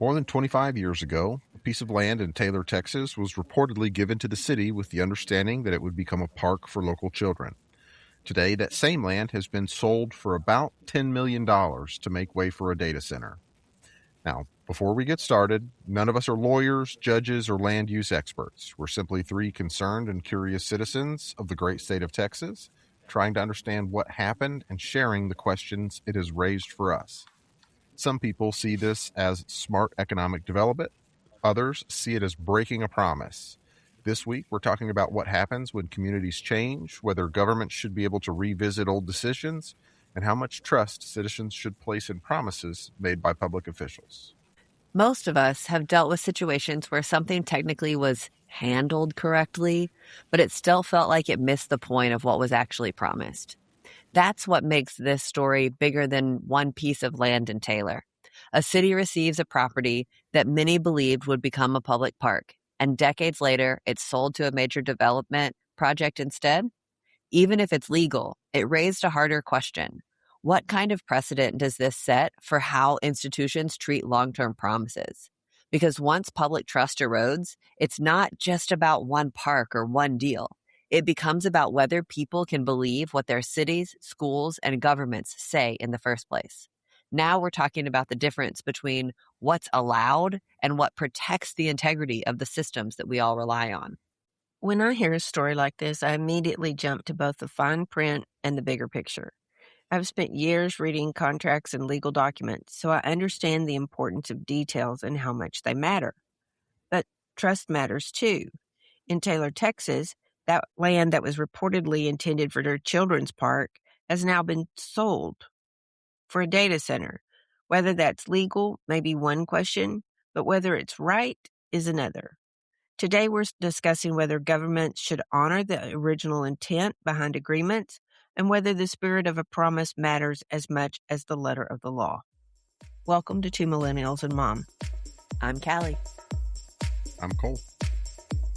More than 25 years ago, a piece of land in Taylor, Texas was reportedly given to the city with the understanding that it would become a park for local children. Today, that same land has been sold for about $10 million to make way for a data center. Now, before we get started, none of us are lawyers, judges, or land use experts. We're simply three concerned and curious citizens of the great state of Texas, trying to understand what happened and sharing the questions it has raised for us. Some people see this as smart economic development. Others see it as breaking a promise. This week, we're talking about what happens when communities change, whether governments should be able to revisit old decisions, and how much trust citizens should place in promises made by public officials. Most of us have dealt with situations where something technically was handled correctly, but it still felt like it missed the point of what was actually promised. That's what makes this story bigger than one piece of land in Taylor. A city receives a property that many believed would become a public park, and decades later, it's sold to a major development project instead. Even if it's legal, it raised a harder question. What kind of precedent does this set for how institutions treat long-term promises? Because once public trust erodes, it's not just about one park or one deal. It becomes about whether people can believe what their cities, schools, and governments say in the first place. Now we're talking about the difference between what's allowed and what protects the integrity of the systems that we all rely on. When I hear a story like this, I immediately jump to both the fine print and the bigger picture. I've spent years reading contracts and legal documents, so I understand the importance of details and how much they matter. But trust matters too. In Taylor, Texas, that land that was reportedly intended for their children's park has now been sold for a data center. Whether that's legal may be one question, but whether it's right is another. Today, we're discussing whether governments should honor the original intent behind agreements and whether the spirit of a promise matters as much as the letter of the law. Welcome to Two Millennials and Mom. I'm Callie. I'm Cole.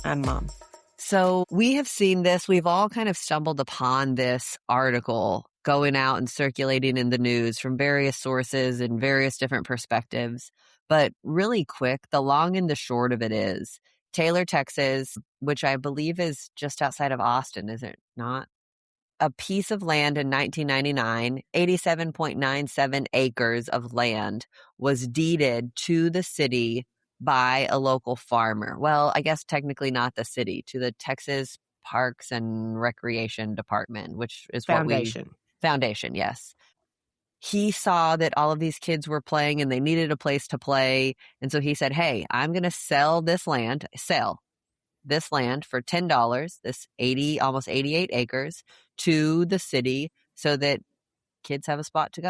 I'm Mom. So we have seen this. We've all kind of stumbled upon this article going out and circulating in the news from various sources and various different perspectives. But really quick, the long and the short of it is Taylor, Texas, which I believe is just outside of Austin, is it not? A piece of land in 1999, 87.97 acres of land was deeded to the city by a local farmer. Well, I guess technically not the city, to the Texas Parks and Recreation Department, which is Foundation, yes. He saw that all of these kids were playing and they needed a place to play. And so he said, hey, I'm going to sell this land for $10, this almost 88 acres, to the city so that kids have a spot to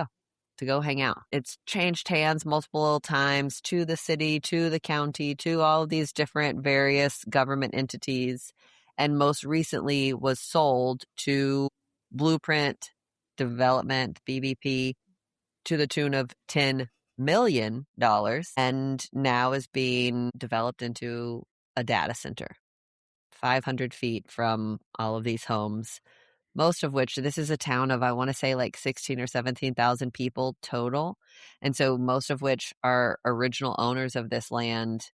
go hang out. It's changed hands multiple times to the city, to the county, to all of these different various government entities, and most recently was sold to Blueprint Development, BBP, to the tune of $10 million, and now is being developed into a data center 500 feet from all of these homes, most of which, this is a town of, I want to say, like 16 or 17,000 people total. And so most of which are original owners of this land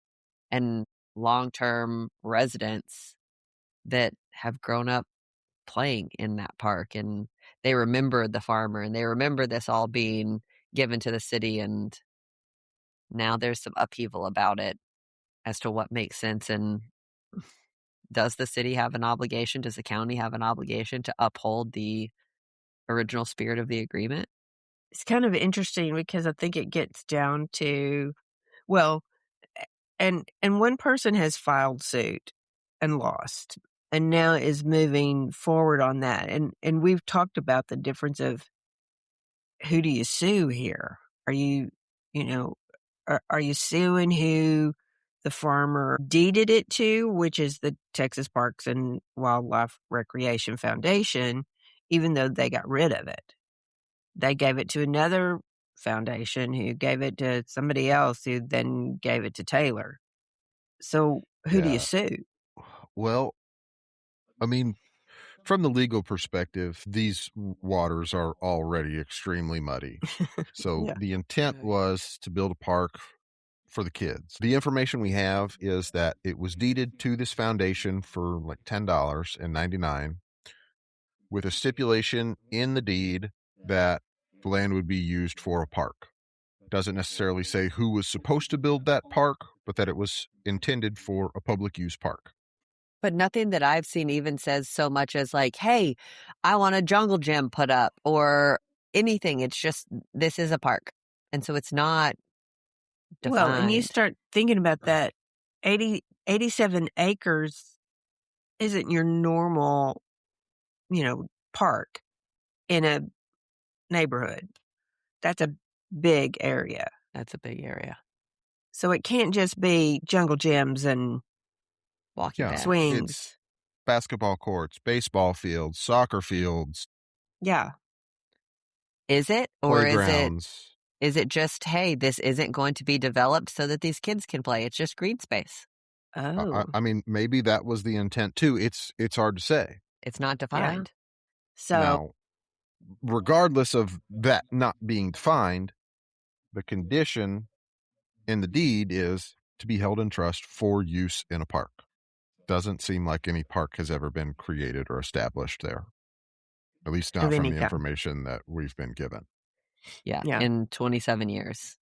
and long-term residents that have grown up playing in that park. And they remember the farmer and they remember this all being given to the city. And now there's some upheaval about it as to what makes sense. And does the city have an obligation? Does the county have an obligation to uphold the original spirit of the agreement? It's kind of interesting because I think it gets down to, well, and one person has filed suit and lost and now is moving forward on that. And we've talked about the difference of who do you sue here? Are you suing who the farmer deeded it to, which is the Texas Parks and Wildlife Recreation Foundation, even though they got rid of it? They gave it to another foundation who gave it to somebody else who then gave it to Taylor. So who do you sue? Well, I mean, from the legal perspective, these waters are already extremely muddy. So Yeah. the intent was to build a park for the kids. The information we have is that it was deeded to this foundation for like $10.99 with a stipulation in the deed that the land would be used for a park. Doesn't necessarily say who was supposed to build that park, but that it was intended for a public use park. But nothing that I've seen even says so much as like, hey, I want a jungle gym put up or anything. It's just, this is a park. And so it's not Well, and you defined. start thinking about that 87 acres isn't your normal, park in a neighborhood. That's a big area. That's a big area. So it can't just be jungle gyms and Walking paths. swings. It's basketball courts, baseball fields, soccer fields, Yeah. Is it? Or playgrounds. is it just, hey, this isn't going to be developed so that these kids can play? It's just green space. Oh. I mean, maybe that was the intent too. It's hard to say. It's not defined. So Now, regardless of that not being defined, the condition in the deed is to be held in trust for use in a park. Doesn't seem like any park has ever been created or established there. At least not Of from any the kind. information that we've been given. Yeah, Yeah. in 27 years.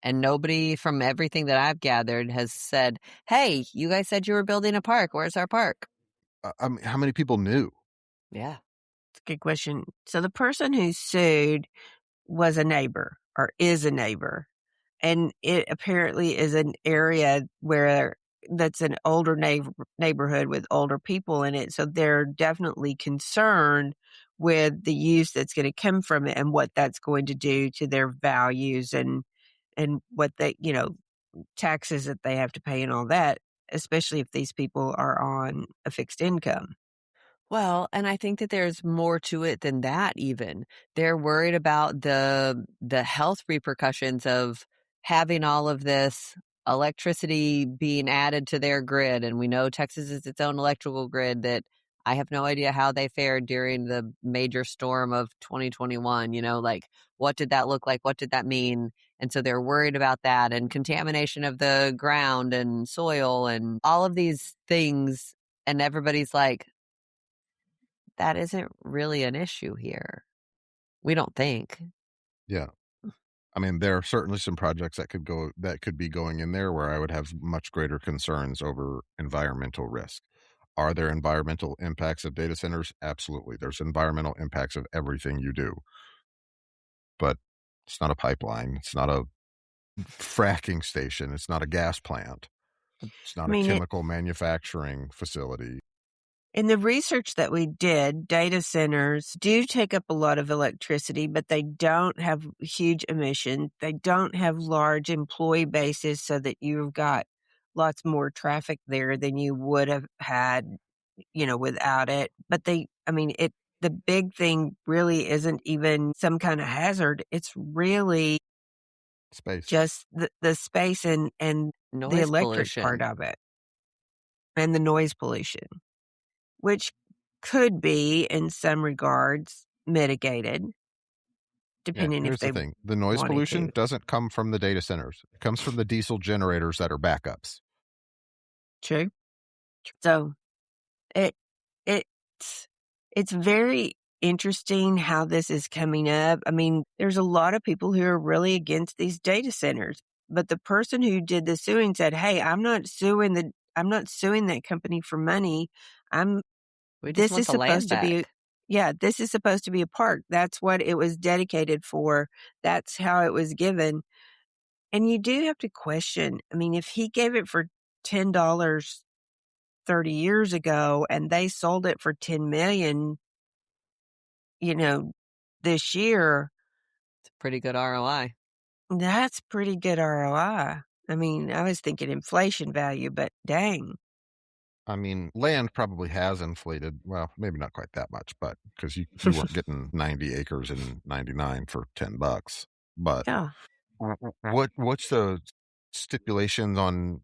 And nobody from everything that I've gathered has said, hey, you guys said you were building a park. Where's our park? I mean, how many people knew? Yeah. It's a good question. So the person who sued was a neighbor or is a neighbor. And it apparently is an area where that's an older neighborhood with older people in it. So they're definitely concerned with the use that's going to come from it and what that's going to do to their values and what they, taxes that they have to pay and all that, especially if these people are on a fixed income. Well, and I think that there's more to it than that even. They're worried about the health repercussions of having all of this electricity being added to their grid. And we know Texas is its own electrical grid that I have no idea how they fared during the major storm of 2021. Like what did that look like? What did that mean? And so they're worried about that and contamination of the ground and soil and all of these things. And everybody's like, that isn't really an issue here. We don't think. Yeah. I mean, there are certainly some projects that could be going in there where I would have much greater concerns over environmental risk. Are there environmental impacts of data centers? Absolutely. There's environmental impacts of everything you do. But it's not a pipeline. It's not a fracking station. It's not a gas plant. It's not a chemical manufacturing facility. In the research that we did, data centers do take up a lot of electricity, but they don't have huge emissions. They don't have large employee bases so that you've got lots more traffic there than you would have had, without it. But the big thing really isn't even some kind of hazard. It's really Space. just the space and Noise the electric pollution. part of it and the noise pollution, which could be, in some regards, mitigated, depending Here's if they the thing. The noise wanted pollution to. doesn't come from the data centers. It comes from the diesel generators that are backups. True. So it's very interesting how this is coming up. I mean, there's a lot of people who are really against these data centers, but the person who did the suing said, "Hey, I'm not suing that company for money. We just This want is the land supposed to be, back. yeah, this is supposed to be a park. That's what it was dedicated for. That's how it was given." And you do have to question. I mean, if he gave it for $10 30 years ago and they sold it for 10 million, this year, It's a pretty good ROI. that's pretty good ROI. I mean, I was thinking inflation value, but dang. I mean, land probably has inflated. Well, maybe not quite that much, but because you weren't getting 90 acres in 99 for $10. But Yeah. what's the stipulations on?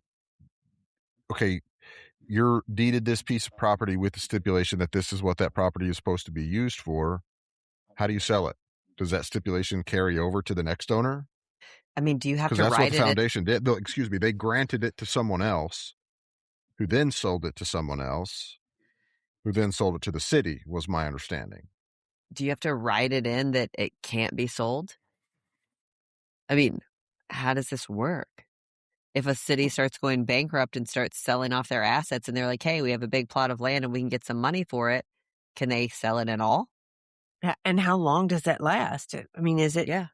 Okay, you're deeded this piece of property with the stipulation that this is what that property is supposed to be used for. How do you sell it? Does that stipulation carry over to the next owner? I mean, do you have Because to that's what write the it in? foundation did. Excuse me, they granted it to someone else, who then sold it to someone else, who then sold it to the city, was my understanding. Do you have to write it in that it can't be sold? I mean, how does this work? If a city starts going bankrupt and starts selling off their assets and they're like, hey, we have a big plot of land and we can get some money for it, can they sell it at all? And how long does that last? I mean, is it Yeah.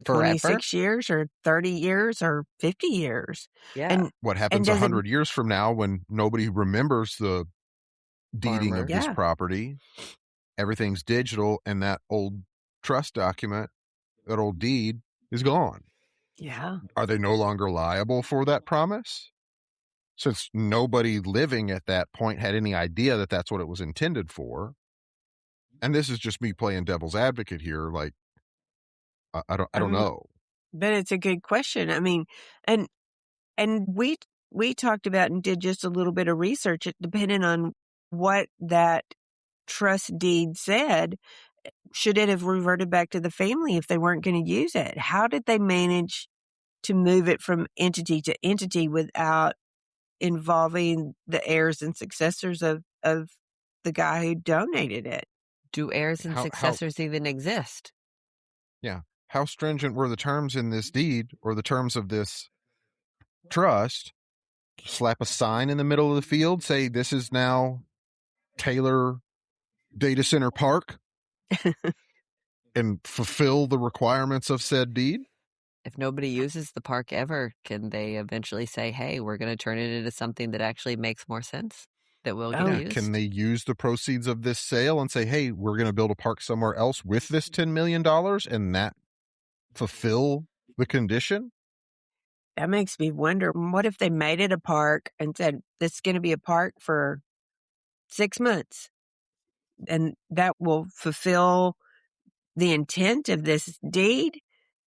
Forever? 26 years or 30 years or 50 years? Yeah. And What and happens does it 100 years from now when nobody remembers the deeding of Farmer. this Yeah. property? Everything's digital, and that old trust document, that old deed, is gone. Yeah. Are they no longer liable for that promise? Since nobody living at that point had any idea that that's what it was intended for. And this is just me playing devil's advocate here. Like, I don't Um, know. but it's a good question. I mean, and we talked about and did just a little bit of research. It depending on what that trust deed said, should it have reverted back to the family if they weren't going to use it? How did they manage to move it from entity to entity without involving the heirs and successors of the guy who donated it? Do heirs and How successors even exist? Yeah. How stringent were the terms in this deed or the terms of this trust? Slap a sign in the middle of the field, say this is now Taylor Data Center Park, and fulfill the requirements of said deed? If nobody uses the park ever, can they eventually say, hey, we're going to turn it into something that actually makes more sense, that will get Oh, Yeah. Can used? they use the proceeds of this sale and say, hey, we're going to build a park somewhere else with this $10 million, and that fulfill the condition? that makes me wonder, what if they made it a park and said, this is going to be a park for 6 months, and that will fulfill the intent of this deed,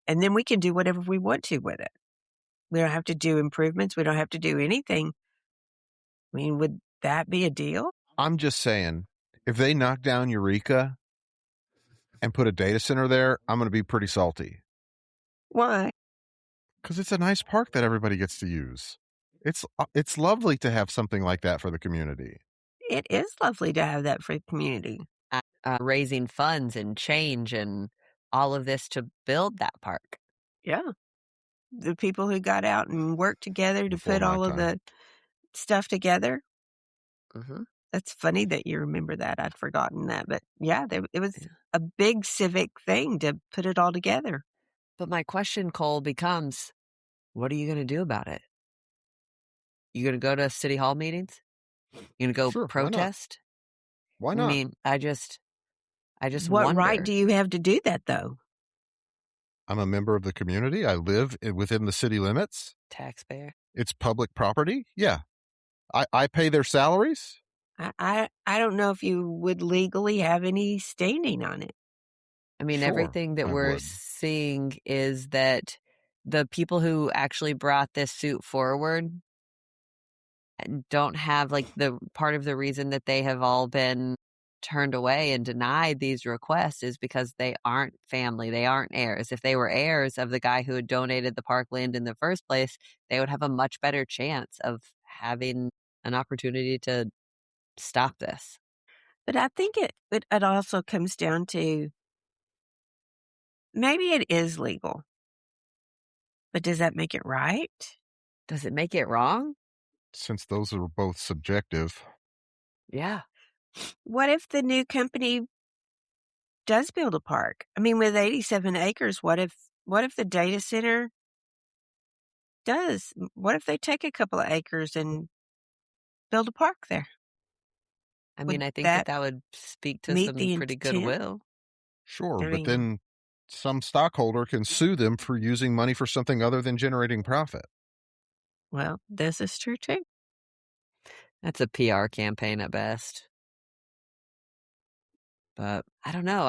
and then we can do whatever we want to with it. We don't have to do improvements. We don't have to do anything. I mean, would that be a deal? I'm just saying, if they knock down Eureka and put a data center there, I'm going to be pretty salty. Why? Because it's a nice park that everybody gets to use. It's lovely to have something like that for the community. It is lovely to have that for the community. Raising funds and change and all of this to build that park. Yeah. The people who got out and worked together to Before put my all of time. the stuff together. Mm-hmm. That's funny that you remember that. I'd forgotten that. But yeah, it was Yeah. a big civic thing to put it all together. But my question, Cole, becomes, what are you going to do about it? You going to go to city hall meetings? You going to go Sure, why not? protest? Why I not? mean, I just What right wonder. do you have to do that, though? I'm a member of the community. I live within the city limits. Taxpayer. It's public property. Yeah. I pay their salaries. I don't know if you would legally have any standing on it. I mean, Sure, everything that I we're would. seeing is that the people who actually brought this suit forward don't have, like, the part of the reason that they have all been turned away and denied these requests is because they aren't family, they aren't heirs. If they were heirs of the guy who had donated the parkland in the first place, they would have a much better chance of having an opportunity to stop this. But I think it also comes down to maybe it is legal, but does that make it right? Does it make it wrong? Since those are both subjective. Yeah. What if the new company does build a park? I mean, with 87 acres, what if the data center does? What if they take a couple of acres and build a park there? I mean, Would I think that that that would speak to meet some the pretty intent? goodwill. Sure, I but mean, then some stockholder can sue them for using money for something other than generating profit. well, this is true too. That's a PR campaign at best. But I don't know.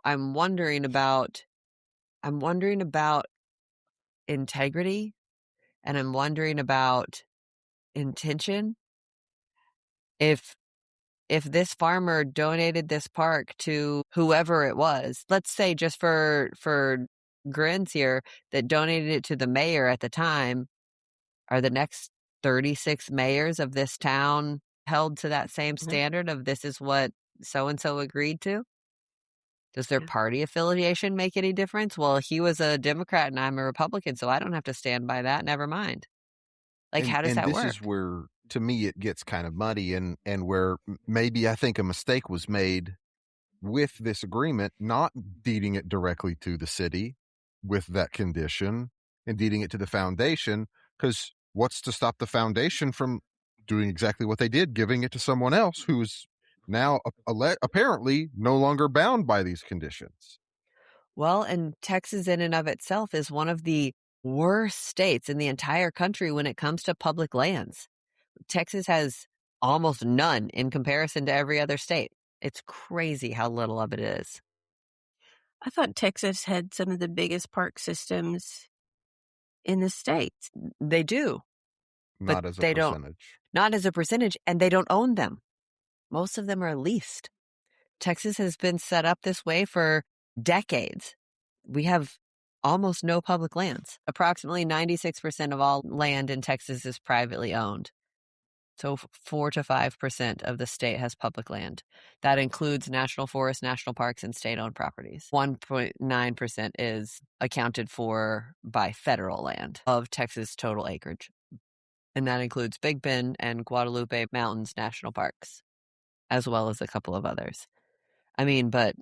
I'm wondering about integrity, and I'm wondering about intention. If this farmer donated this park to whoever it was, let's say just for grins here that donated it to the mayor at the time. Are the next 36 mayors of this town held to that same Mhm. standard of this is what so-and-so agreed to? Does their Yeah. party affiliation make any difference? Well, he was a Democrat and I'm a Republican, so I don't have to stand by that. Never mind. Like, how does And that this work? is where, to me, it gets kind of muddy, and where maybe I think a mistake was made with this agreement, not deeding it directly to the city with that condition and deeding it to the foundation, because what's to stop the foundation from doing exactly what they did, giving it to someone else who's now apparently no longer bound by these conditions? Well, and Texas in and of itself is one of the worst states in the entire country when it comes to public lands. Texas has almost none in comparison to every other state. It's crazy how little of it is. I thought Texas had some of the biggest park systems in the States. They do, but Not as a they don't, percentage. not as a percentage, and they don't own them. Most of them are leased. Texas has been set up this way for decades. We have almost no public lands. Approximately 96% of all land in Texas is privately owned. So 4 to 5% of the state has public land. That includes national forests, national parks, and state-owned properties. 1.9% is accounted for by federal land of Texas total acreage. And that includes Big Bend and Guadalupe Mountains National Parks, as well as a couple of others. I mean, but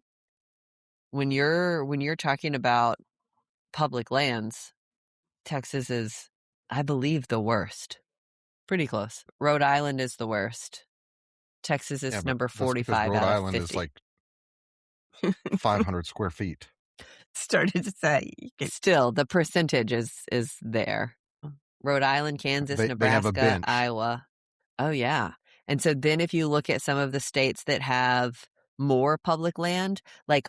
when you're talking about public lands, Texas is, I believe, the worst. Pretty close. Rhode Island is the worst. Texas Yeah, is but number that's because 45 Rhode out of Island is 50. like 500 square feet. Started to say, Still, the percentage is there. Rhode Island, Kansas, They have a Nebraska, bench. Iowa. Oh, yeah. And so then if you look at some of the states that have more public land, like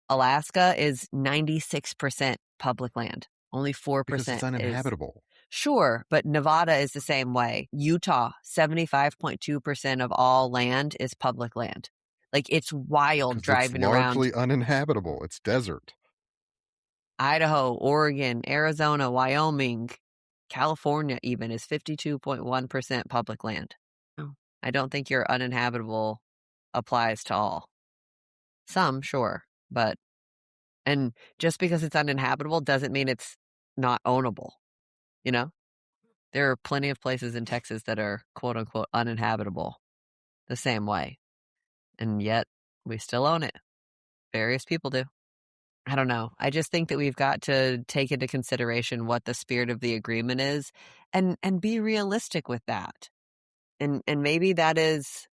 Alaska is 96% public land. Only Because it's 4% is. uninhabitable. Sure, but Nevada is the same way. Utah, 75.2% of all land is public land. Like, it's wild Because it's driving around. largely uninhabitable. It's desert. Idaho, Oregon, Arizona, Wyoming, California even is 52.1% public land. Oh. I don't think your uninhabitable applies to all. Some, sure, but and just because it's uninhabitable doesn't mean it's not ownable, you know? There are plenty of places in Texas that are quote unquote uninhabitable the same way. And yet we still own it. Various people do. I don't know. I just think that we've got to take into consideration what the spirit of the agreement is and be realistic with that. And maybe that is,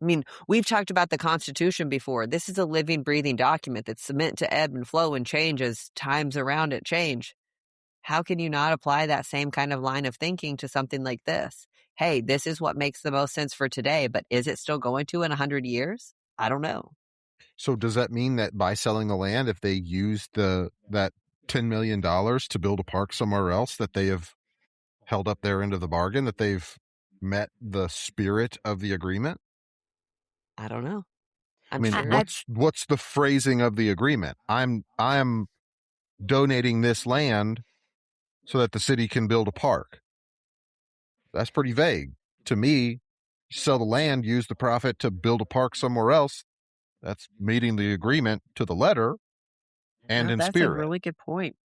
I mean, we've talked about the Constitution before. This is a living, breathing document that's meant to ebb and flow and change as times around it change. How can you not apply that same kind of line of thinking to something like this? Hey, this is what makes the most sense for today, but is it still going to in 100 years? I don't know. So does that mean that by selling the land, if they use that $10 million to build a park somewhere else, that they have held up their end of the bargain, that they've met the spirit of the agreement? I don't know. I I'm mean, sure. what's the phrasing of the agreement? I'm donating this land so that the city can build a park. That's pretty vague. To me, sell the land, use the profit to build a park somewhere else. That's meeting the agreement to the letter and no, in that's a spirit. really good point.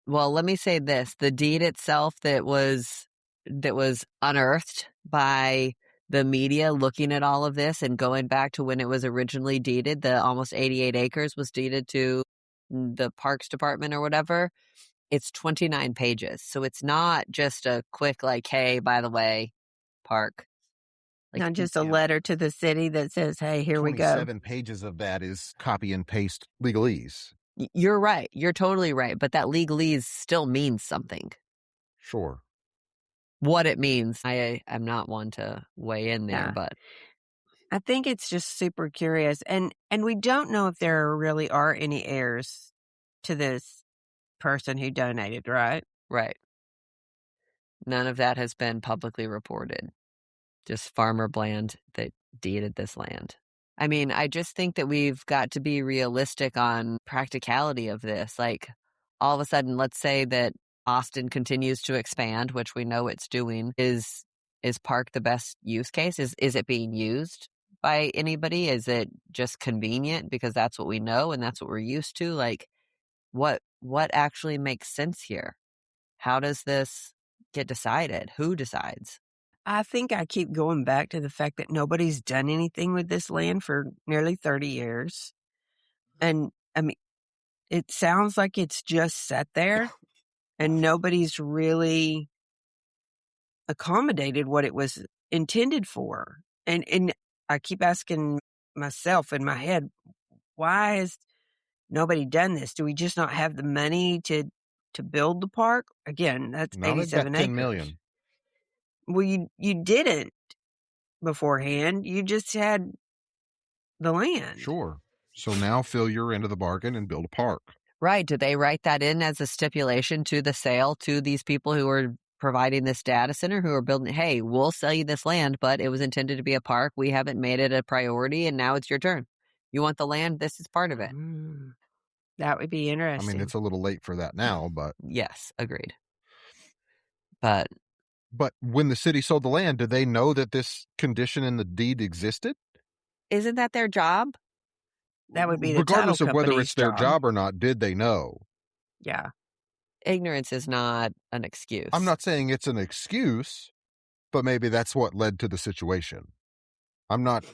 Well, let me say this. The deed itself that was unearthed by the media looking at all of this and going back to when it was originally deeded, the almost 88 acres was deeded to the Parks Department or whatever. It's 29 pages. So it's not just a quick like, hey, by the way, park. Like, Not just a letter to the city that says, hey, here we go. 27 pages of that is copy and paste legalese. you're right. You're totally right. But that legalese still means something. Sure. What it means, I'm not one to weigh in there, Yeah. but I think it's just super curious. And we don't know if there really are any heirs to this person who donated, right? right. None of that has been publicly reported. Just Farmer Bland that deeded this land. I mean, I just think that we've got to be realistic on practicality of this. Like, all of a sudden, let's say that Austin continues to expand, which we know it's doing. Is park the best use case? Is it being used by anybody? Is it just convenient because that's what we know and that's what we're used to? Like, what actually makes sense here? How does this get decided? Who decides? I think I keep going back to the fact that nobody's done anything with this land for nearly 30 years. And I mean, it sounds like it's just sat there and nobody's really accommodated what it was intended for. And I keep asking myself in my head, why has nobody done this? Do we just not have the money to build the park? Again, that's Now they've got 87 10 acres. million. Well, you didn't beforehand. You just had the land. Sure. So now fill your end of the bargain and build a park. Right. Do they write that in as a stipulation to the sale to these people who are providing this data center, who are building, hey, we'll sell you this land, but it was intended to be a park. We haven't made it a priority, and now it's your turn. You want the land? This is part of it. That would be I interesting. mean, it's a little late for that now, but Yes, agreed. But when the city sold the land, did they know that this condition in the deed existed? isn't that their job? That would be the Regardless title of whether company's it's their job or not, did they know? Yeah. Ignorance is not an excuse. I'm not saying it's an excuse, but maybe that's what led to the situation. I'm not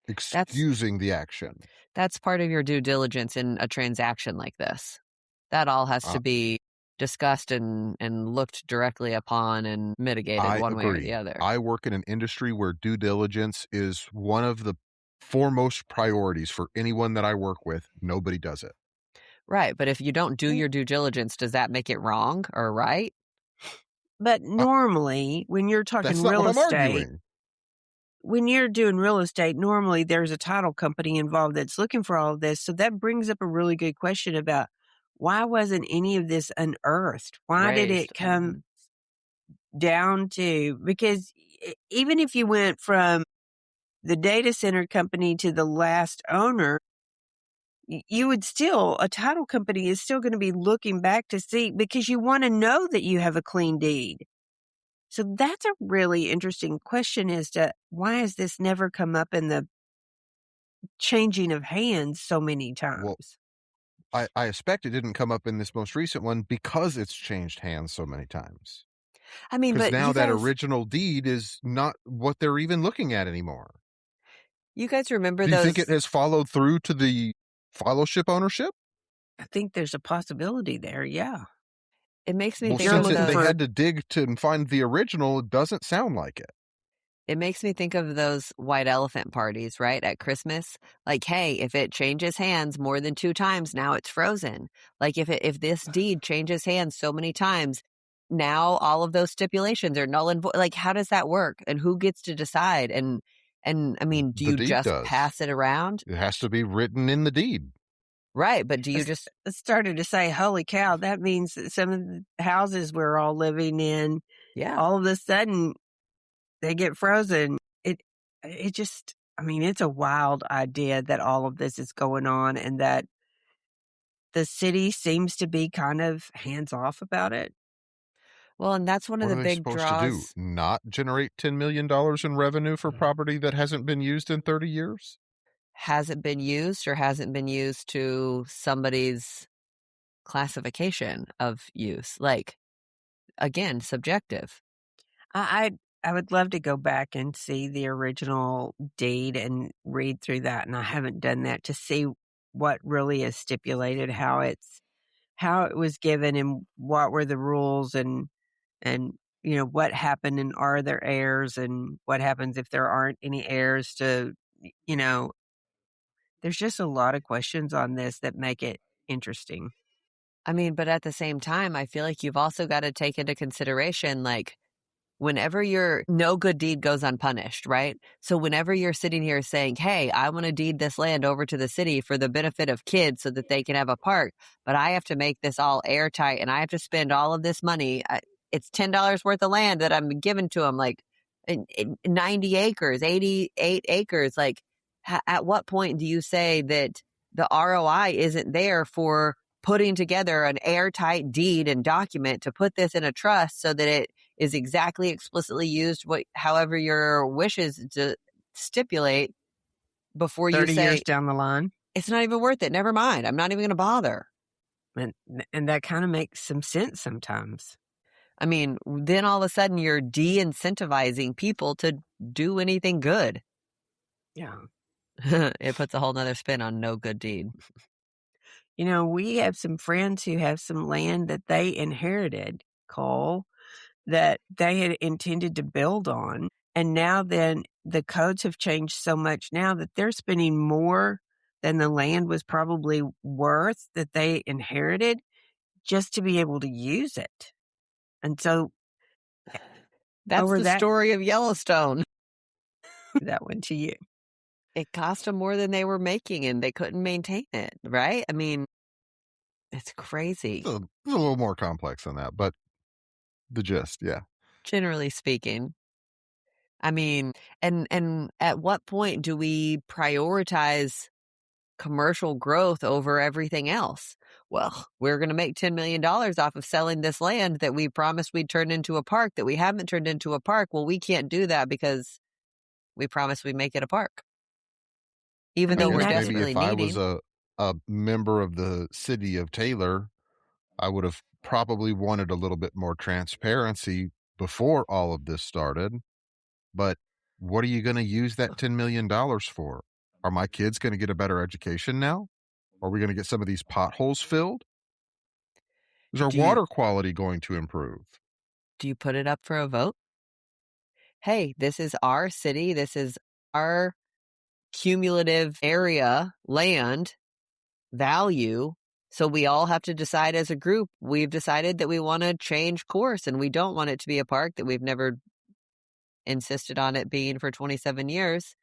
excusing the action. That's part of your due diligence in a transaction like this. That all has to be discussed and looked directly upon and mitigated one way or the other. I work in an industry where due diligence is one of the foremost priorities for anyone that I work with. Nobody does it. Right. But if you don't do your due diligence, does that make it wrong or right? But normally, when you're talking That's not real what I'm estate, arguing. when you're doing real estate, normally there's a title company involved that's looking for all of this. So that brings up a really good question about why wasn't any of this unearthed? Why did it come down to, because even if you went from the data center company to the last owner, you would still, a title company is still going to be looking back to see, because you want to know that you have a clean deed. So that's a really interesting question as to why has this never come up in the changing of hands so many times? Well, I expect it didn't come up in this most recent one because it's changed hands so many times. I mean, because but now that original deed is not what they're even looking at anymore. You guys remember Do you think it has followed through to the fellowship ownership? I think there's a possibility there, yeah. It makes me think since they had to dig to find the original, it doesn't sound like it. It makes me think of those white elephant parties, right, at Christmas. Like, hey, if it changes hands more than 2 times, now it's frozen. Like, if this deed changes hands so many times, now all of those stipulations are null and void. Like, how does that work? And who gets to decide? And I mean, do you just pass it around? It has to be written in the deed. Right, but do you just started to say, holy cow, that means that some of the houses we're all living in, all of a sudden, they get frozen. It just, I mean, it's a wild idea that all of this is going on and that the city seems to be kind of hands off about it. Well, and that's one of the big draws. What are they supposed to do? Not generate $10 million in revenue for property that hasn't been used in 30 years? Hasn't been used or hasn't been used to somebody's classification of use. Like, again, subjective. I would love to go back and see the original deed and read through that. And I haven't done that to see what really is stipulated, how it was given and what were the rules and, you know, what happened and are there heirs and what happens if there aren't any heirs to, you know, there's just a lot of questions on this that make it interesting. I mean, but at the same time, I feel like you've also got to take into consideration, like, whenever no good deed goes unpunished, right? So whenever you're sitting here saying, hey, I want to deed this land over to the city for the benefit of kids so that they can have a park, but I have to make this all airtight and I have to spend all of this money. It's $10 worth of land that I'm giving to them, like 90 acres, 88 acres. Like, at what point do you say that the ROI isn't there for putting together an airtight deed and document to put this in a trust so that it is exactly explicitly used however your wishes to stipulate before you 30 years say, down the line. it's not even worth it. Never mind. I'm not even going to bother. And that kind of makes some sense sometimes. I mean, then all of a sudden you're de-incentivizing people to do anything good. Yeah. It puts a whole nother spin on no good deed. You know, we have some friends who have some land that they inherited, Cole, that they had intended to build on. And now then the codes have changed so much now that they're spending more than the land was probably worth that they inherited just to be able to use it. And so That's over the that, story of Yellowstone. that went to you. It cost them more than they were making and they couldn't maintain it, right? I mean, it's crazy. It's a little more complex than that, but the gist, yeah. Generally speaking. I mean, and at what point do we prioritize commercial growth over everything else? Well, we're going to make $10 million off of selling this land that we promised we'd turn into a park that we haven't turned into a park. Well, we can't do that because we promised we'd make it a park. Even I though we're guess maybe desperately if I was needing. a member of the city of Taylor, I would have probably wanted a little bit more transparency before all of this started. But what are you going to use that $10 million for? Are my kids going to get a better education now? Are we going to get some of these potholes filled? Is our Do you water quality going to improve? put it up for a vote? Hey, this is our city. This is our cumulative area, land, value. So we all have to decide as a group. We've decided that we want to change course and we don't want it to be a park that we've never insisted on it being for 27 years.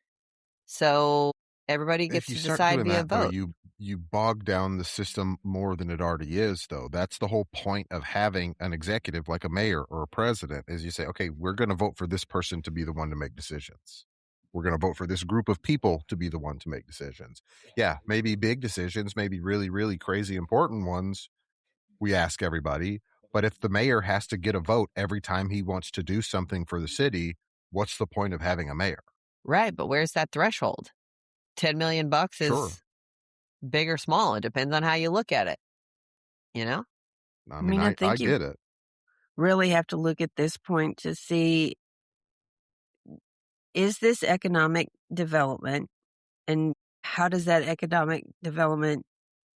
So everybody If gets you to start decide doing via that, though, vote. you bog down the system more than it already is, though. That's the whole point of having an executive like a mayor or a president is you say, okay, we're going to vote for this person to be the one to make decisions. We're going to vote for this group of people to be the one to make decisions. Yeah, maybe big decisions, maybe really, really crazy important ones. We ask everybody. But if the mayor has to get a vote every time he wants to do something for the city, what's the point of having a mayor? Right, but where's that threshold? 10 million bucks Sure. is big or small. It depends on how you look at it. You know? I I mean, mean, I I think you get it. really have to look at this point to see, is this economic development and how does that economic development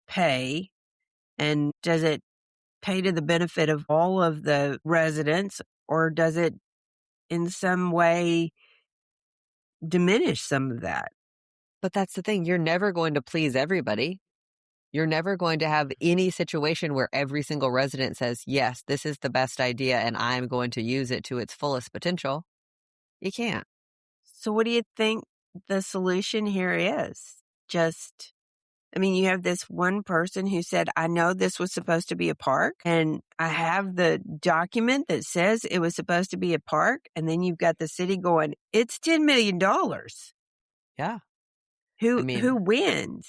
pay? And does it pay to the benefit of all of the residents or does it in some way diminish some of that? But that's the thing. You're never going to please everybody. You're never going to have any situation where every single resident says, yes, this is the best idea and I'm going to use it to its fullest potential. You can't. So what do you think the solution here is? Just, I mean, you have this one person who said, I know this was supposed to be a park and I have the document that says it was supposed to be a park. And then you've got the city going, it's $10 million. Yeah. Who I mean, wins?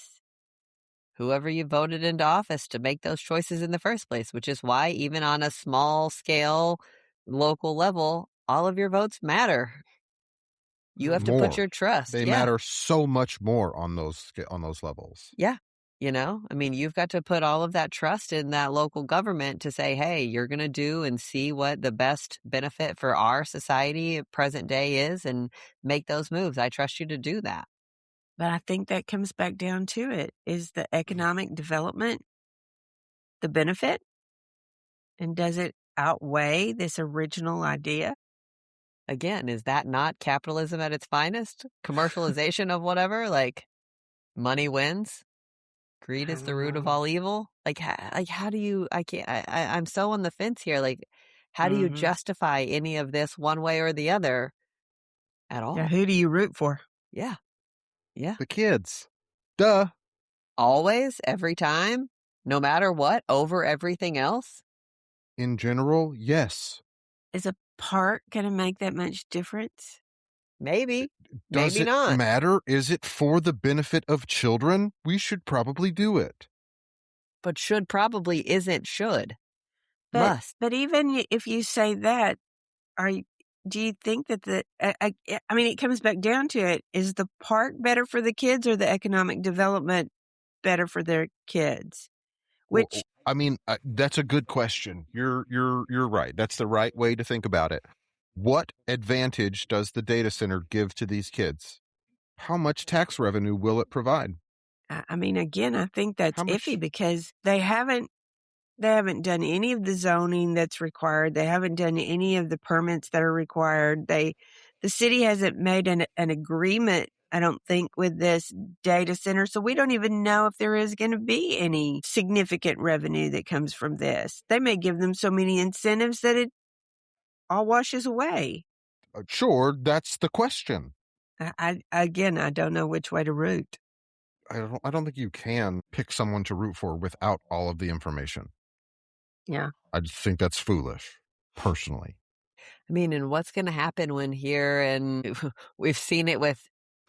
whoever you voted into office to make those choices in the first place, which is why even on a small scale, local level, all of your votes matter. You have to put More. your trust. They Yeah. matter so much more on those levels. Yeah. You know, I mean, you've got to put all of that trust in that local government to say, hey, you're going to do and see what the best benefit for our society present day is and make those moves. I trust you to do that. But I think that comes back down to it. Is the economic development the benefit? And does it outweigh this original idea? Again, is that not capitalism at its finest? Commercialization of whatever? Like money wins? Greed I is the don't root of know. all evil? Like how do you, I can't, I'm so on the fence here. Like, how do you Mm-hmm. justify any of this one way or the other at Yeah, all? who do you root for? Yeah. Yeah. The kids. Duh. Always, every time, no matter what, over everything else? In general, yes. Is a park going to make that much difference? Maybe, Does maybe it not. matter? Is it for the benefit of children? We should probably do it. But should probably isn't should. But Must. but even if you say that, are you do you think that I mean, it comes back down to it, is the park better for the kids or the economic development better for their kids? Well, Which I mean, that's a good question. You're right. That's the right way to think about it. What advantage does the data center give to these kids? How much tax revenue will it provide? I mean, again, I think that's How iffy much? because they haven't done any of the zoning that's required. They haven't done any of the permits that are required. The city hasn't made an agreement, I don't think, with this data center. So we don't even know if there is going to be any significant revenue that comes from this. They may give them so many incentives that it all washes away. Sure, that's the question. Again, I don't know which way to root. I don't think you can pick someone to root for without all of the information. Yeah. I just think that's foolish, personally. I mean, and what's going to happen when here, and we've seen it with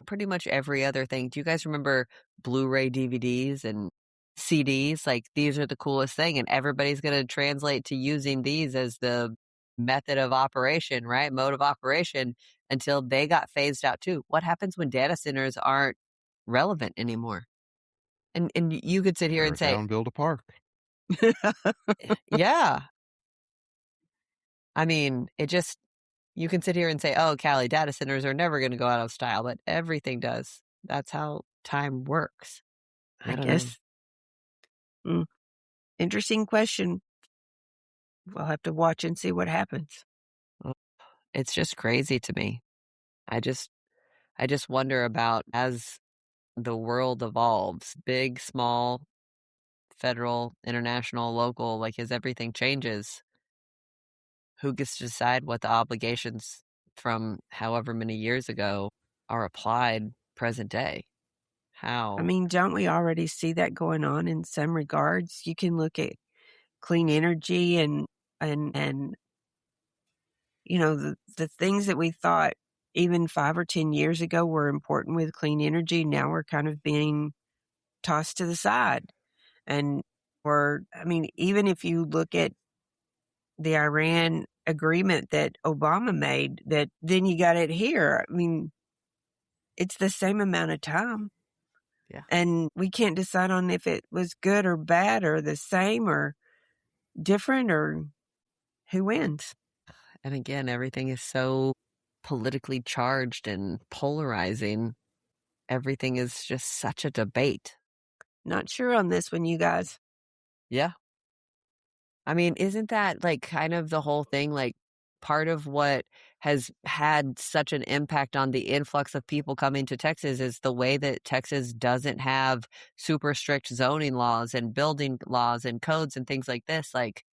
pretty much every other thing. Do you guys remember Blu-ray DVDs and CDs? Like, these are the coolest thing, and everybody's going to translate to using these as the method of operation, right? Mode of operation until they got phased out too. What happens when data centers aren't relevant anymore? And you could sit here Tear and it say, down, build a park. yeah. I mean, you can sit here and say, oh, Callie, data centers are never going to go out of style, but everything does. That's how time works. I I don't know. guess. Interesting question. We'll have to watch and see what happens. It's just crazy to me. I just I just wonder about as the world evolves, big, small, federal, international, local, like as everything changes, who gets to decide what the obligations from however many years ago are applied present day? I How? mean, don't we already see that going on in some regards? You can look at clean energy and the things that we thought even 5 or 10 years ago were important with clean energy now are kind of being tossed to the side. And I mean, even if you look at the Iran agreement that Obama made, that then you got it here. I mean, it's the same amount of time. Yeah. And we can't decide on if it was good or bad or the same or different or who wins. And again, everything is so politically charged and polarizing. Everything is just such a debate. Not sure on this one, you guys. Yeah. I mean, isn't that like kind of the whole thing? Like part of what has had such an impact on the influx of people coming to Texas is the way that Texas doesn't have super strict zoning laws and building laws and codes and things like this. Like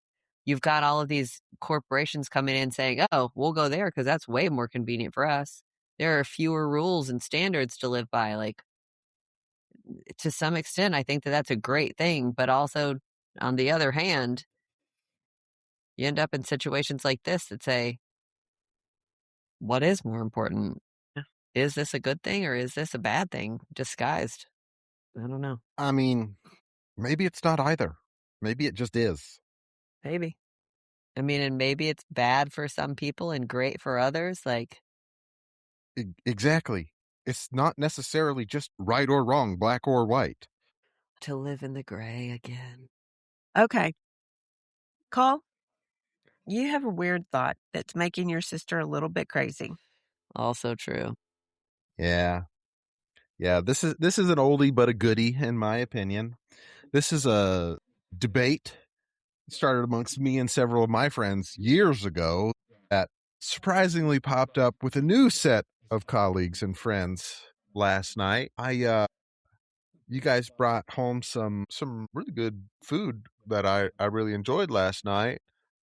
you've got all of these corporations coming in saying, oh, we'll go there because that's way more convenient for us. There are fewer rules and standards to live by. Like to some extent, I think that that's a great thing. But also, on the other hand, you end up in situations like this that say, what is more important? Yeah. Is this a good thing or is this a bad thing disguised? I don't know. I mean, maybe it's not either. Maybe it just is. Maybe. I mean, and maybe it's bad for some people and great for others. Like, Exactly. It's not necessarily just right or wrong, black or white. to live in the gray again. Okay. Cole, you have a weird thought that's making your sister a little bit crazy. Also true. Yeah. Yeah, this is an oldie but a goodie in my opinion. This is a debate started amongst me and several of my friends years ago that surprisingly popped up with a new set of colleagues and friends last night. You guys brought home some really good food that I really enjoyed last night,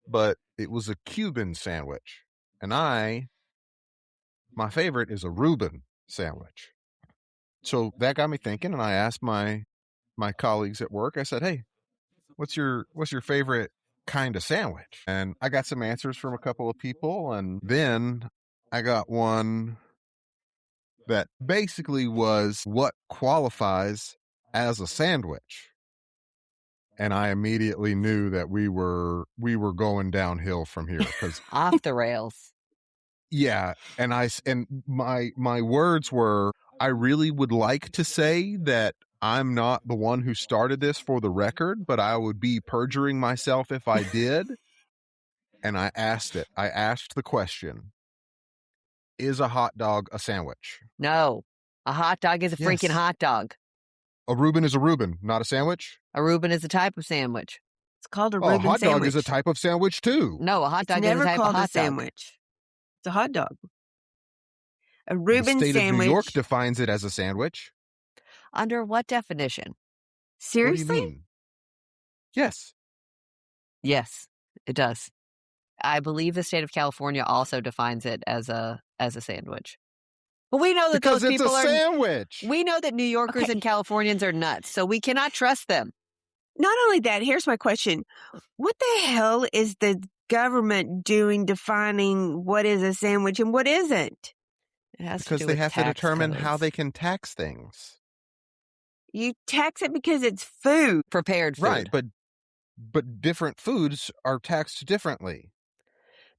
but it was a Cuban sandwich. And my favorite is a Reuben sandwich. So that got me thinking, and I asked my colleagues at work. I said, "Hey, what's your favorite kind of sandwich?" And I got some answers from a couple of people, and then I got one that basically was what qualifies as a sandwich. and I immediately knew that we were going downhill from here because Off the rails. yeah, and my words were, I really would like to say that I'm not the one who started this for the record, but I would be perjuring myself if I did. And I asked the question, is a hot dog a sandwich? No. A hot dog is a freaking Yes. hot dog. A Reuben is a Reuben, not a sandwich? A Reuben is a type of sandwich. It's called a Oh, a Reuben hot sandwich. dog is a type of sandwich too. No, a hot It's dog is a never type of called a hot dog. sandwich. It's a hot dog. A The Reuben state of New sandwich. York defines it as a sandwich. Under what definition? Seriously? What do you mean? Yes. Yes, it does. I believe the state of California also defines it as a sandwich. But we know that Because those it's people a are sandwich. We know that New Yorkers Okay. and Californians are nuts, so we cannot trust them. Not only that, here's my question. What the hell is the government doing defining what is a sandwich and what isn't? It has Because to do they with have to tax determine how codes. they can tax things. You tax it because it's food. Prepared food. Right, but different foods are taxed differently.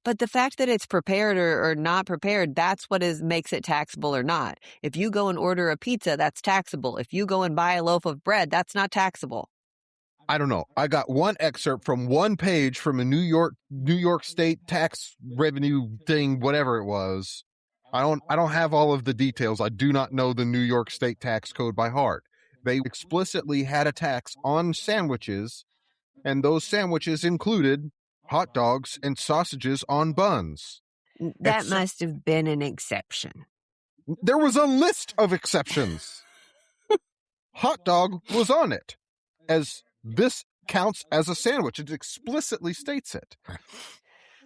But the fact that it's prepared or not prepared, that's what makes it taxable or not. If you go and order a pizza, that's taxable. If you go and buy a loaf of bread, that's not taxable. I don't know. I got one excerpt from one page from a New York State tax revenue thing, whatever it was. I don't have all of the details. I do not know the New York State tax code by heart. They explicitly had a tax on sandwiches, and those sandwiches included hot dogs and sausages on buns. That must have been an exception. There was a list of exceptions. Hot dog was on it, as this counts as a sandwich. It explicitly states it.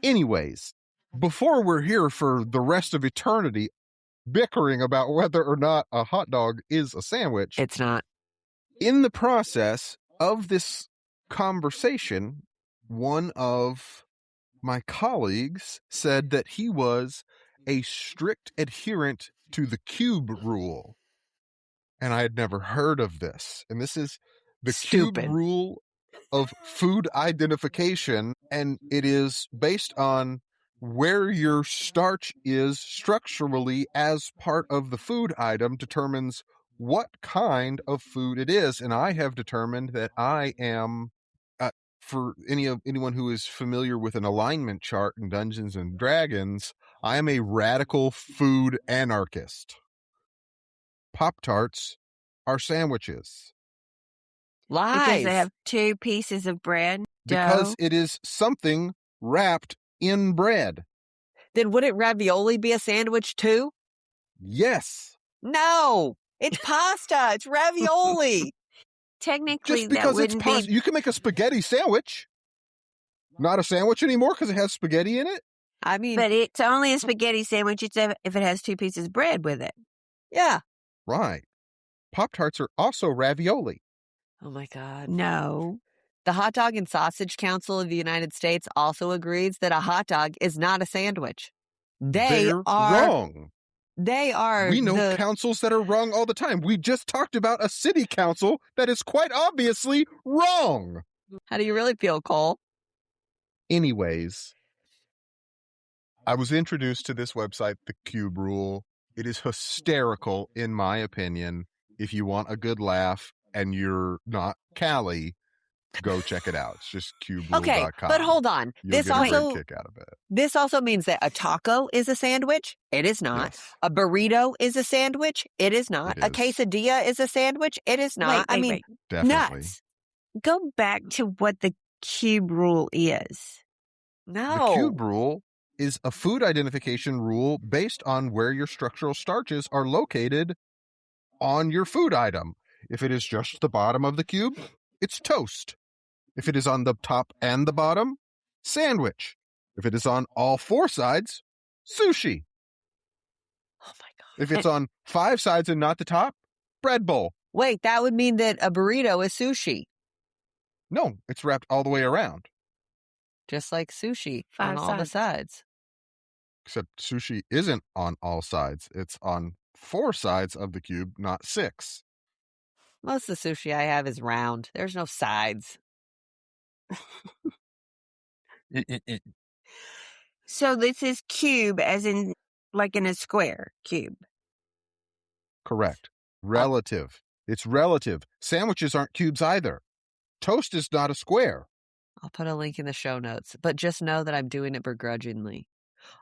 Anyways, before we're here for the rest of eternity bickering about whether or not a hot dog is a sandwich, It's not. in the process of this conversation, one of my colleagues said that he was a strict adherent to the cube rule. And I had never heard of this. And this is the Stupid. cube rule of food identification. And it is based on where your starch is structurally as part of the food item determines what kind of food it is. And I have determined that I am, for anyone who is familiar with an alignment chart in Dungeons and Dragons, I am a radical food anarchist. Pop-Tarts are sandwiches. Lies. Because they have two pieces of bread. Because dough. it is something wrapped in bread. Then wouldn't ravioli be a sandwich too? Yes. No, it's pasta. It's ravioli. Technically, Just that because it's wouldn't pasta, be. you can make a spaghetti sandwich. Not a sandwich anymore because it has spaghetti in it. I mean, But it's only a spaghetti sandwich if it has two pieces of bread with it. yeah. Right. Pop-Tarts are also ravioli. Oh my God. No. The Hot Dog and Sausage Council of the United States also agrees that a hot dog is not a sandwich. They're wrong. They are. We know councils that are wrong all the time. We just talked about a city council that is quite obviously wrong. How do you really feel, Cole? Anyways, I was introduced to this website, The Cube Rule. It is hysterical, in my opinion. If you want a good laugh and you're not Callie, go check it out. It's just cuberule.com. Okay, but hold on. You'll get a great kick out of it. This also means that a taco is a sandwich. It is not. Yes. A burrito is a sandwich. It is not. It A is. quesadilla is a sandwich. It is not. Wait. Definitely. Nuts. Go back to what the cube rule is. No. The cube rule is a food identification rule based on where your structural starches are located on your food item. If it is just the bottom of the cube, it's toast. If it is on the top and the bottom, sandwich. If it is on all four sides, sushi. Oh my God. If it's on 5 sides and not the top, bread bowl. Wait, that would mean that a burrito is sushi. No, it's wrapped all the way around. Just like sushi 5 on all the sides. Except sushi isn't on all sides. It's on 4 sides of the cube, not 6. Most of the sushi I have is round. There's no sides. So this is cube as in like in a square cube. Correct. Relative. It's relative. Sandwiches aren't cubes either. Toast is not a square. I'll put a link in the show notes, but just know that I'm doing it begrudgingly.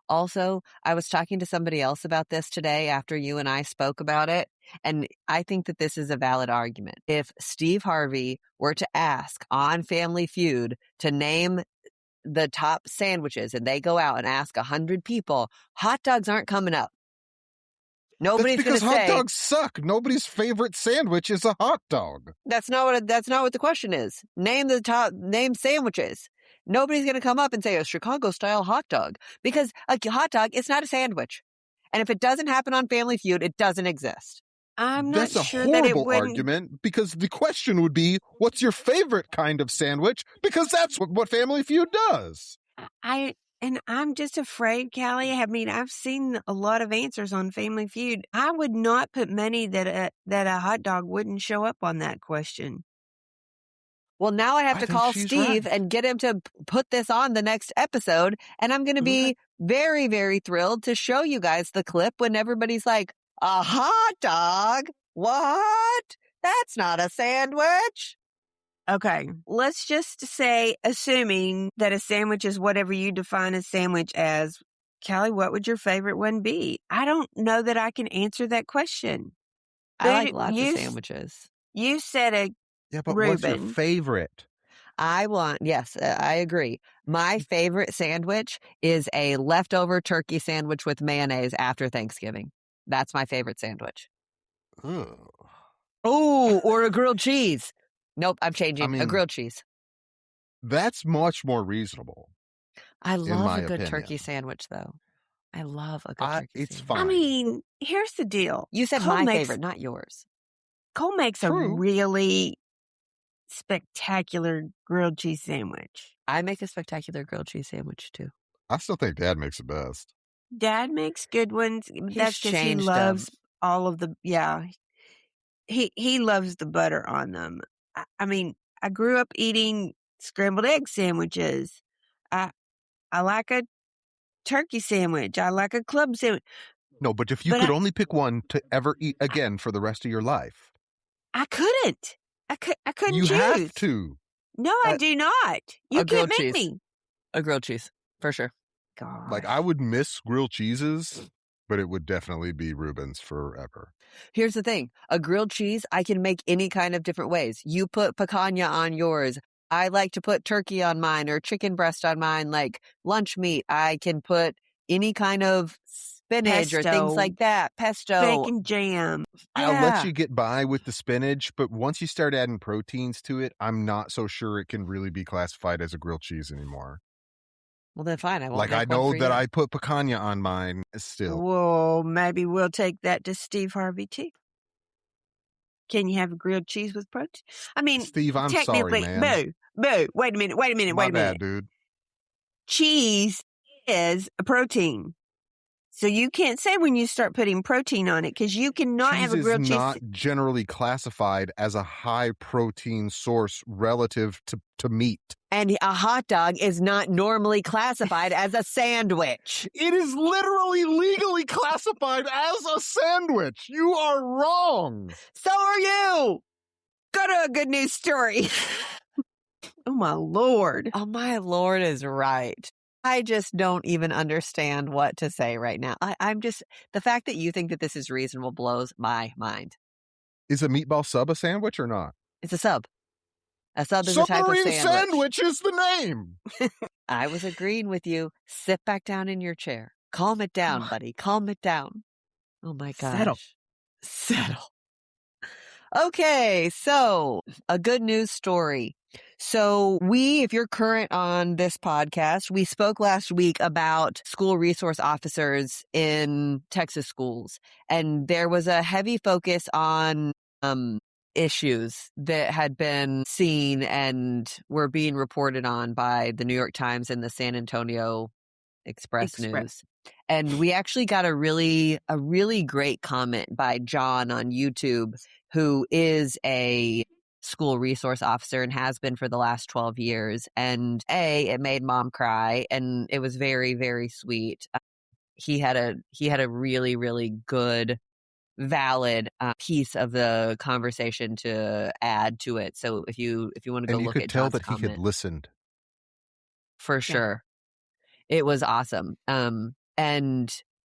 Also, I was talking to somebody else about this today after you and I spoke about it, and I think that this is a valid argument. If Steve Harvey were to ask on Family Feud to name the top sandwiches and they go out and ask 100 people, hot dogs aren't coming up. Nobody's That's because going to say hot dogs suck. Nobody's favorite sandwich is a hot dog. that's not what the question is. Name sandwiches. Nobody's going to come up and say a Chicago style hot dog because a hot dog is not a sandwich. And if it doesn't happen on Family Feud, it doesn't exist. I'm not That's sure a that it horrible wouldn't. argument because the question would be, what's your favorite kind of sandwich? Because that's what Family Feud does. I'm just afraid, Callie. I mean, I've seen a lot of answers on Family Feud. I would not put money that a hot dog wouldn't show up on that question. Well, now I have to think call she's Steve right. and get him to put this on the next episode. And I'm going to be very, very thrilled to show you guys the clip when everybody's like, a hot dog? What? That's not a sandwich. Okay, let's just say, assuming that a sandwich is whatever you define a sandwich as, Callie, what would your favorite one be? I don't know that I can answer that question. I like lots of sandwiches. You said a Yeah, but Reuben. What's your favorite? Yes, I agree. My favorite sandwich is a leftover turkey sandwich with mayonnaise after Thanksgiving. That's my favorite sandwich. Ugh. Oh, or a grilled cheese. Nope, I'm changing. I mean, a grilled cheese. That's much more reasonable. I love my a good opinion. turkey sandwich, though. I love a good turkey It's sandwich. fine. I mean, here's the deal. You said Cole my makes- favorite, not yours. Cole makes True. a really spectacular grilled cheese sandwich. I make a spectacular grilled cheese sandwich, too. I still think Dad makes the best. Dad makes good ones. That's because he loves all of the, He loves the butter on them. I mean, I grew up eating scrambled egg sandwiches. I like a turkey sandwich. I like a club sandwich. No, but if you could only pick one to ever eat again for the rest of your life. I couldn't. I couldn't you choose. You have to. No, I do not. You can't make me. A grilled cheese, for sure. God. Like, I would miss grilled cheeses, but it would definitely be Reuben's forever. Here's the thing. A grilled cheese, I can make any kind of different ways. You put picanha on yours. I like to put turkey on mine or chicken breast on mine, like lunch meat. I can put any kind of spinach or things like that. Pesto. Bacon jam. I'll let you get by with the spinach, but once you start adding proteins to it, I'm not so sure it can really be classified as a grilled cheese anymore. Well, then fine. I won't. Like, I know that I put picanha on mine still. Well, maybe we'll take that to Steve Harvey, too. Can you have a grilled cheese with protein? I mean, Steve, I'm sorry, man. Boo. Wait a minute. My bad, dude. Cheese is a protein. So you can't say when you start putting protein on it because you cannot have a grilled cheese. Cheese is not generally classified as a high protein source relative to meat. And a hot dog is not normally classified as a sandwich. It is literally legally classified as a sandwich. You are wrong. So are you. Go to a good news story. Oh, my Lord. Oh, my Lord is right. I just don't even understand what to say right now. I'm just, the fact that you think that this is reasonable blows my mind. Is a meatball sub a sandwich or not? It's a sub. A sub is a type of sandwich. Sandwich is the name. I was agreeing with you. Sit back down in your chair. Calm it down, buddy. Calm it down. Oh, my gosh. Settle. Okay, so a good news story. So if you're current on this podcast, we spoke last week about school resource officers in Texas schools, and there was a heavy focus on issues that had been seen and were being reported on by the New York Times and the San Antonio Express News. And we actually got a really great comment by John on YouTube, who is a school resource officer and has been for the last 12 years. And it made mom cry, and it was very, very sweet. He had a really, really good, valid piece of the conversation to add to it. So if you want to go And you look could at tell John's that he had comment, listened. for Yeah. sure. It was awesome. And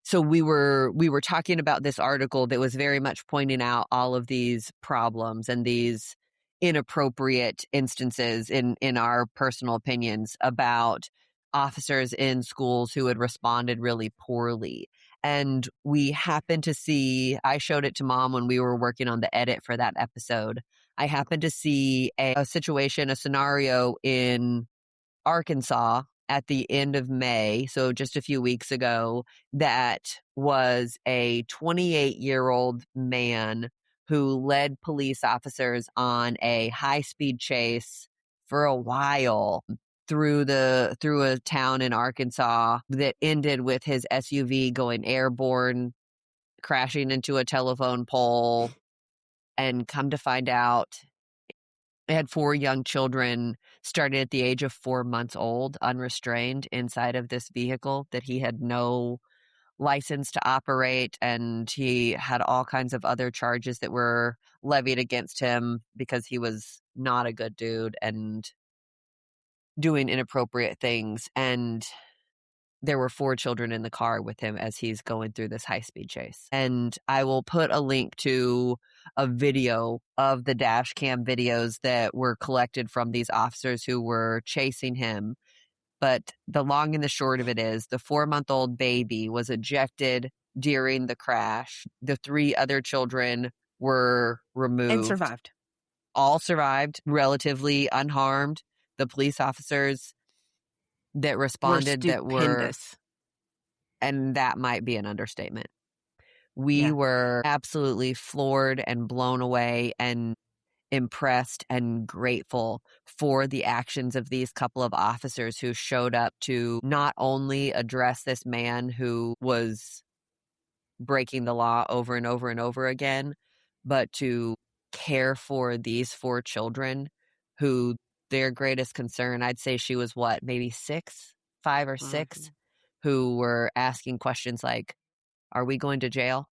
so we were talking about this article that was very much pointing out all of these problems and these inappropriate instances in our personal opinions about officers in schools who had responded really poorly. And we happened to see, I showed it to mom when we were working on the edit for that episode. I happened to see a situation, a scenario in Arkansas at the end of May, so just a few weeks ago, that was a 28-year-old man who led police officers on a high-speed chase for a while through a town in Arkansas that ended with his SUV going airborne, crashing into a telephone pole, and come to find out they had 4 young children, started at the age of 4 months old, unrestrained inside of this vehicle that he had no license to operate, and he had all kinds of other charges that were levied against him because he was not a good dude and doing inappropriate things. And there were 4 children in the car with him as he's going through this high-speed chase. And I will put a link to a video of the dash cam videos that were collected from these officers who were chasing him. But the long and the short of it is the 4-month-old baby was ejected during the crash. The 3 other children were removed. And survived. All survived, relatively unharmed. The police officers that responded that were stupendous. and that might be an understatement. We Yeah. were absolutely floored and blown away and impressed and grateful for the actions of these couple of officers who showed up to not only address this man who was breaking the law over and over and over again, but to care for these 4 children who their greatest concern, I'd say she was what, maybe 6, 5 or 6, who were asking questions like, "Are we going to jail?"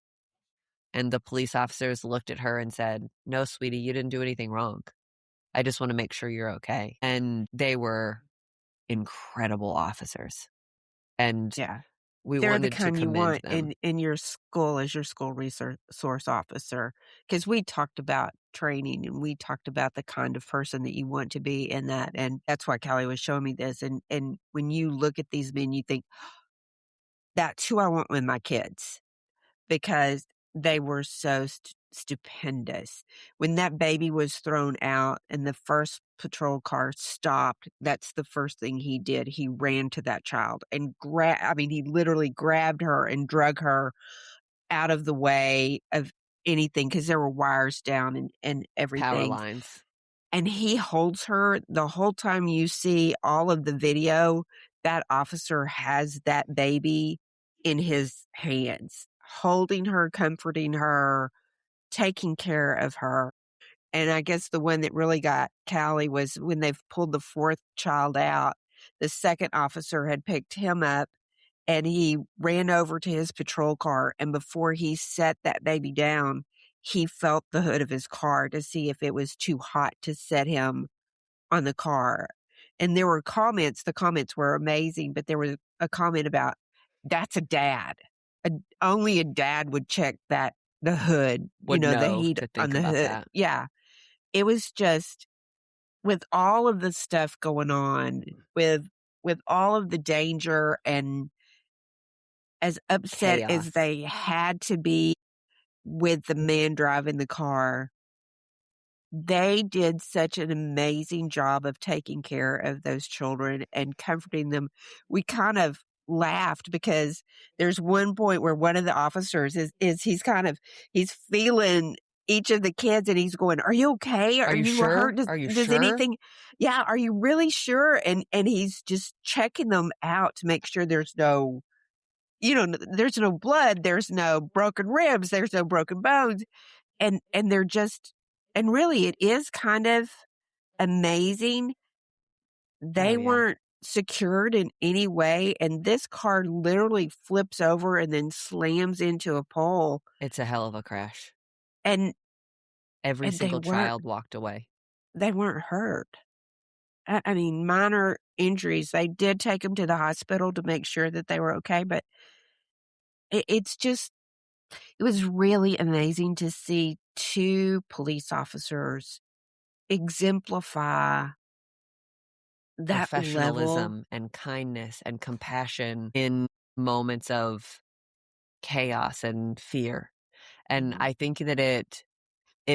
And the police officers looked at her and said, "No, sweetie, you didn't do anything wrong. I just want to make sure you're okay." And they were incredible officers. And Yeah. we They're the wanted to kind you commend want them. in your school as your school resource officer, because we talked about training and we talked about the kind of person that you want to be in that, and that's why Callie was showing me this, and when you look at these men, you think, "That's who I want with my kids," because they were so stupendous. When that baby was thrown out and the first patrol car stopped, that's the first thing he did. He ran to that child and he literally grabbed her and drug her out of the way of anything because there were wires down and Power everything. lines. And he holds her the whole time you see all of the video. That officer has that baby in his hands, holding her, comforting her, taking care of her. And I guess the one that really got Callie was when they've pulled the 4th child out, the 2nd officer had picked him up and he ran over to his patrol car. And before he set that baby down, he felt the hood of his car to see if it was too hot to set him on the car. And there were comments, the comments were amazing, but there was a comment about, "That's a dad. Only a dad would check the hood, Would the know heat to on think the about hood." that. Yeah. It was just with all of the stuff going on, with all of the danger and as upset as Chaos. they had to be with the man driving the car, they did such an amazing job of taking care of those children and comforting them. We kind of laughed because there's one point where one of the officers is he's feeling each of the kids and he's going, "Are you okay? Are Are you you hurt? sure? Does, Are you does sure? anything? Yeah, are you really sure?" And he's just checking them out to make sure there's no, there's no blood, there's no broken ribs, there's no broken bones. And they're just And really, it is kind of amazing. They weren't secured in any way, and this car literally flips over and then slams into a pole, It's a hell of a crash. and Every and single child walked away. they weren't hurt. I mean, minor injuries. They did take them to the hospital to make sure that they were okay, but it's just it was really amazing to see 2 police officers exemplify that level. Professionalism and kindness and compassion in moments of chaos and fear. And Mhm. I think that it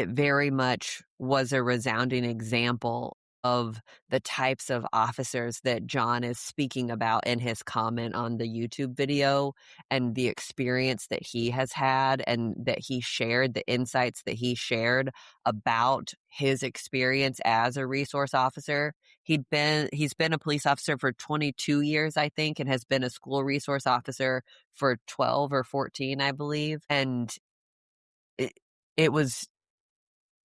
very much was a resounding example of the types of officers that John is speaking about in his comment on the YouTube video, and the experience that he has had and that he shared, the insights that he shared about his experience as a resource officer. He's been a police officer for 22 years, I think, and has been a school resource officer for 12 or 14, I believe. And it, it was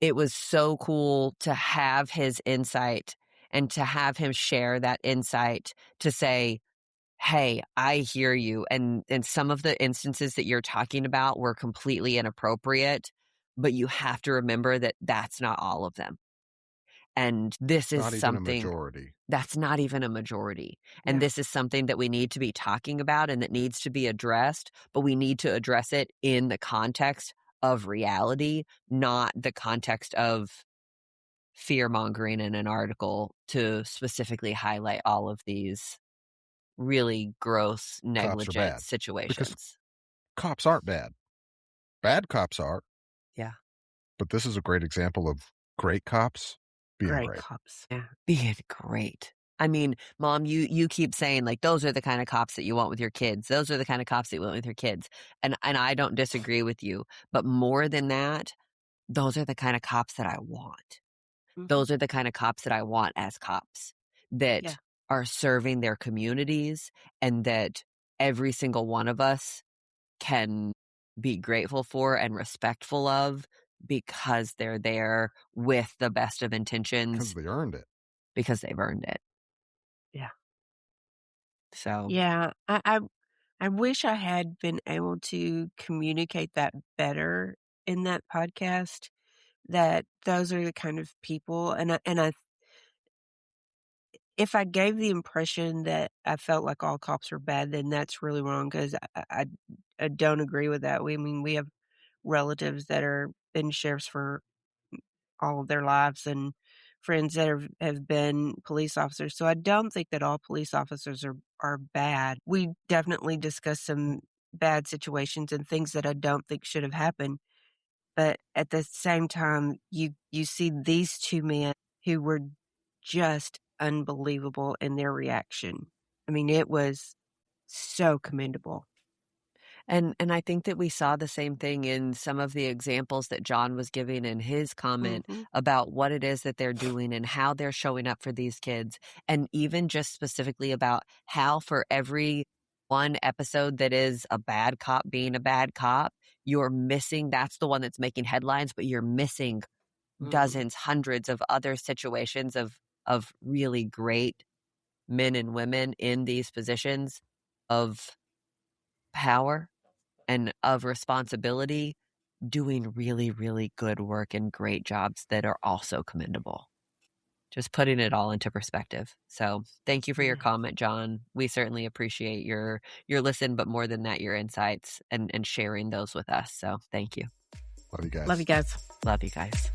it was so cool to have his insight and to have him share that insight to say, "Hey, I hear you." And some of the instances that you're talking about were completely inappropriate, but you have to remember that that's not all of them. And this is Not even a something majority. that's not even a majority. And Yeah. this is something that we need to be talking about and that needs to be addressed, but we need to address it in the context of reality, not the context of fear mongering in an article to specifically highlight all of these really gross, Cops are negligent bad. Because situations. cops aren't bad. Bad cops are. Yeah. But this is a great example of great cops being Great great. cops. Yeah. Being great. I mean, Mom, you keep saying, like, those are the kind of cops that you want with your kids. Those are the kind of cops that you want with your kids. And I don't disagree with you. But more than that, those are the kind of cops that I want. Mhm. Those are the kind of cops that I want as cops Yeah. that are serving their communities, and that every single one of us can be grateful for and respectful of because they're there with the best of Because intentions they earned it. because they've earned it. Yeah. So, Yeah. I wish I had been able to communicate that better in that podcast, that those are the kind of people, and if I gave the impression that I felt like all cops are bad, then that's really wrong 'cause I don't agree with that. We have relatives that are been sheriffs for all of their lives and friends that have been police officers, so I don't think that all police officers are bad. We definitely discussed some bad situations and things that I don't think should have happened, but at the same time, you see these 2 men who were just unbelievable in their reaction. I mean, it was so commendable. and I think that we saw the same thing in some of the examples that John was giving in his comment Mhm, about what it is that they're doing and how they're showing up for these kids. And even just specifically about how for every one episode that is a bad cop being a bad cop, you're missing, that's the one that's making headlines, but you're missing mhm. dozens, hundreds of other situations of really great men and women in these positions of power and of responsibility, doing really, really good work and great jobs that are also commendable. Just putting it all into perspective. So thank you for your Yeah. comment, John. We certainly appreciate your listen, but more than that, your insights and sharing those with us. So thank you. Love you guys. Love you guys. Love you guys.